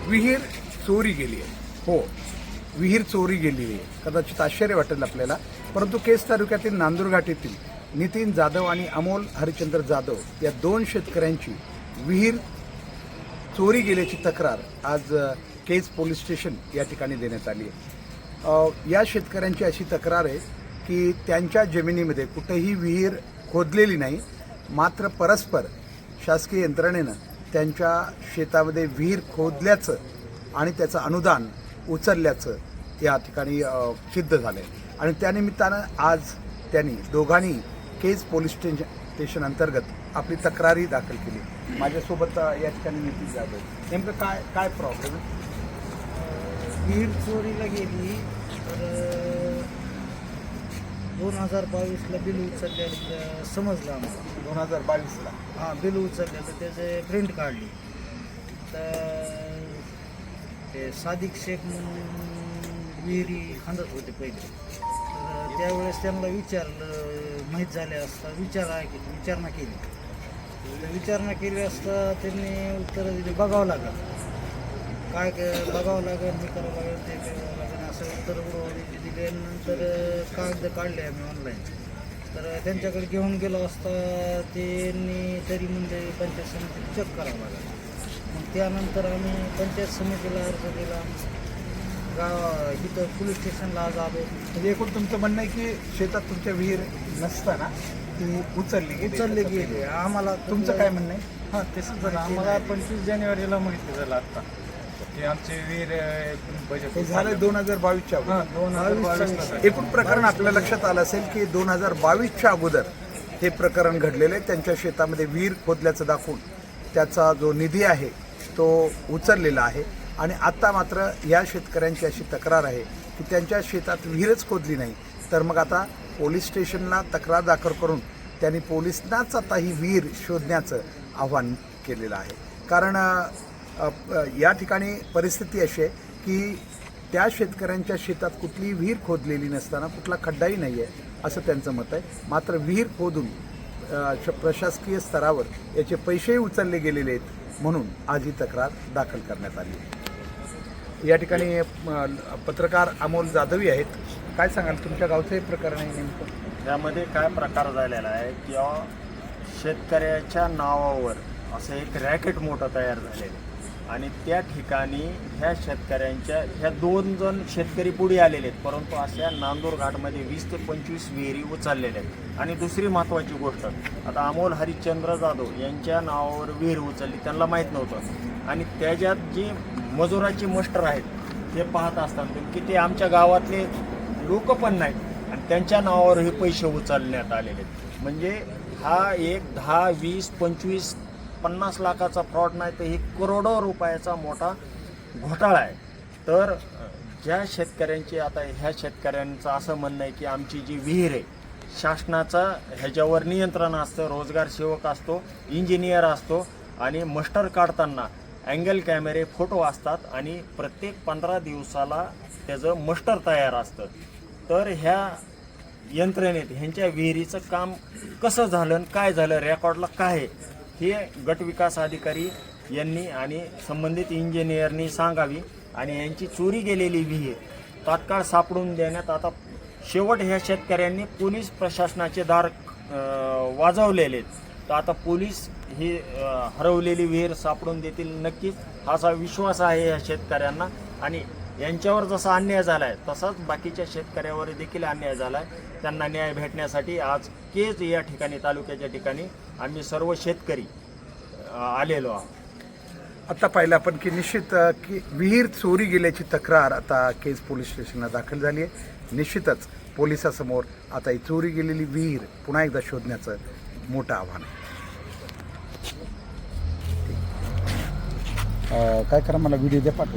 विहीर चोरी गेली आहे. हो, विहीर चोरी गेली आहे. कदाचित आश्चर्य वाटेल आपल्याला, परंतु केस तालुक्यातील नांदुरघाट येथील नितीन जाधव आणि अमोल हरिचंद्र जाधव या दोन शेतकऱ्यांची विहीर चोरी गेल्याची तक्रार आज केज पोलीस स्टेशन या ठिकाणी देण्यात आली आहे. या शेतकऱ्यांची अशी तक्रार आहे की त्यांच्या जमिनीमध्ये कुठेही विहीर खोदलेली नाही, मात्र परस्पर शासकीय यंत्रणेनं त्यांच्या शेतामध्ये विहीर खोदल्याचं आणि त्याचं अनुदान उचलल्याचं या ठिकाणी सिद्ध झालं आहे. आणि त्यानिमित्तानं आज त्यांनी दोघांनी केज पोलीस स्टेशन अंतर्गत आपली तक्रारी दाखल केली. माझ्यासोबत या ठिकाणी नितीन जाधव. नेमकं काय काय प्रॉब्लेम आहे? विहीर चोरीला गेली तर 2022ला बिल उचललेलं समजलं आम्हाला. 2022ला हां, बिल उचललं तर त्याचे प्रिंट काढली. तर ते सादिक शेख म्हणून विहिरी खांदत होते पहिले. तर त्यावेळेस त्यांना विचारलं, माहीत झाले असता विचारणा केली असता त्यांनी उत्तरं दिली, बघावं लागेल काय बघावं लागेल, हे करावं लागेल, ते करावं लागेल, असं उत्तर दिल्यानंतर कागद काढले आम्ही ऑनलाईन. तर त्यांच्याकडे घेऊन गेलो असता त्यांनी तरी म्हणजे पंचायत समितीत चेक करावं लागेल. मग त्यानंतर आम्ही पंचायत समितीला अर्ज दिला, इथं पोलीस स्टेशनला आज आलो. म्हणजे एकूण तुमचं म्हणणं आहे की शेतात तुमच्या विहीर नसताना ती उचलली गेली. आम्हाला तुमचं काय म्हणणं आहे? हां, तसंच झालं. आम्हाला 25 जानेवारीला माहिती झालं आता की आमचे वीर बजेट हे झालं 2022च्या हां, अगोदर. 2022 एकूण प्रकरण आपल्या लक्षात आलं असेल की 2022च्या अगोदर हे प्रकरण घडलेलं आहे. त्यांच्या शेतामध्ये विहीर खोदल्याचं दाखवून त्याचा जो निधी आहे तो उचललेला आहे. आणि आत्ता मात्र या शेतकऱ्यांची अशी तक्रार आहे की त्यांच्या शेतात विहीरच खोदली नाही. तर मग आता पोलीस स्टेशनला तक्रार दाखल करून त्यांनी पोलिसांनाच आता ही विहीर शोधण्याचं आव्हान केलेलं आहे. कारण या ठिकाणी परिस्थिती अशी आहे की त्या शेतकऱ्यांच्या शेतात कुठलीही विहीर खोदलेली नसताना कुठला खड्डाही नाही आहे असं त्यांचं मत आहे. मात्र विहीर खोदून प्रशासकीय स्तरावर याचे पैसेही उचलले गेलेले आहेत, म्हणून आज ही तक्रार दाखल करण्यात आली आहे. या ठिकाणी पत्रकार अमोल जाधवी आहेत. काय सांगाल, तुमच्या गावचं हे प्रकरण आहे नेमकं? त्यामध्ये काय प्रकार झालेला आहे किंवा शेतकऱ्याच्या नावावर असं एक रॅकेट मोठं तयार झालेलं आहे. आणि त्या ठिकाणी ह्या शेतकऱ्यांच्या ह्या 2 जण शेतकरी पुढे आलेले आहेत, परंतु अशा नांदुरघाटमध्ये 20 ते 25 विहिरी उचललेल्या आहेत. आणि दुसरी महत्त्वाची गोष्ट, आता अमोल हरिश्चंद्र जाधव यांच्या नावावर विहीर उचलली, त्यांना माहीत नव्हतं. आणि त्याच्यात जी मजुराची मस्टर आहेत ते पाहत असताना की ते आमच्या गावातले लोक पण नाहीत आणि त्यांच्या नावावर हे पैसे उचलण्यात आलेले आहेत. म्हणजे हा एक 10, 20, 25, 50 लाखाचा फ्रॉड नाही तर हे करोडो रुपयाचा मोठा घोटाळा आहे. तर ज्या शेतकऱ्यांची आता ह्या शेतकऱ्यांचं असं म्हणणं आहे की आमची जी विहीर आहे शासनाचा ह्याच्यावर नियंत्रण असतं, रोजगार सेवक असतो, इंजिनियर असतो आणि मस्टर काढताना अँगल कॅमेरे फोटो असतात आणि प्रत्येक 15 दिवसाला त्याचं मस्टर तयार असतं. तर ह्या यंत्रणेत ह्यांच्या विहिरीचं काम कसं झालं आणि काय झालं, रेकॉर्डला काय आहे, हे गटविकास अधिकारी यांनी आणि संबंधित इंजिनियरनी सांगावी. आणि यांची चोरी गेलेली विहीर तात्काळ सापडून देण्यात आता शेवट ह्या शेतकऱ्यांनी पोलीस प्रशासनाचे दार वाजवलेले आहेत. तर आता पोलीस ही हरवलेली विहीर सापडून देतील नक्कीच, असा विश्वास आहे या शेतकऱ्यांना. आणि यांच्यावर जसा अन्याय झाला आहे तसाच बाकीच्या शेतकऱ्यावर देखील अन्याय झाला आहे. त्यांना न्याय भेटण्यासाठी आज केज या ठिकाणी तालुक्याच्या ठिकाणी आम्ही सर्व शेतकरी आलेलो आहोत. आता पाहिलं आपण की निश्चित की विहीर चोरी गेल्याची तक्रार आता केज पोलीस स्टेशनला दाखल झाली आहे. निश्चितच पोलिसासमोर आता ही चोरी गेलेली विहीर पुन्हा एकदा शोधण्याचं मोठं आव्हान आहे. काय करा, मला व्हिडिओ द्या पाठवून.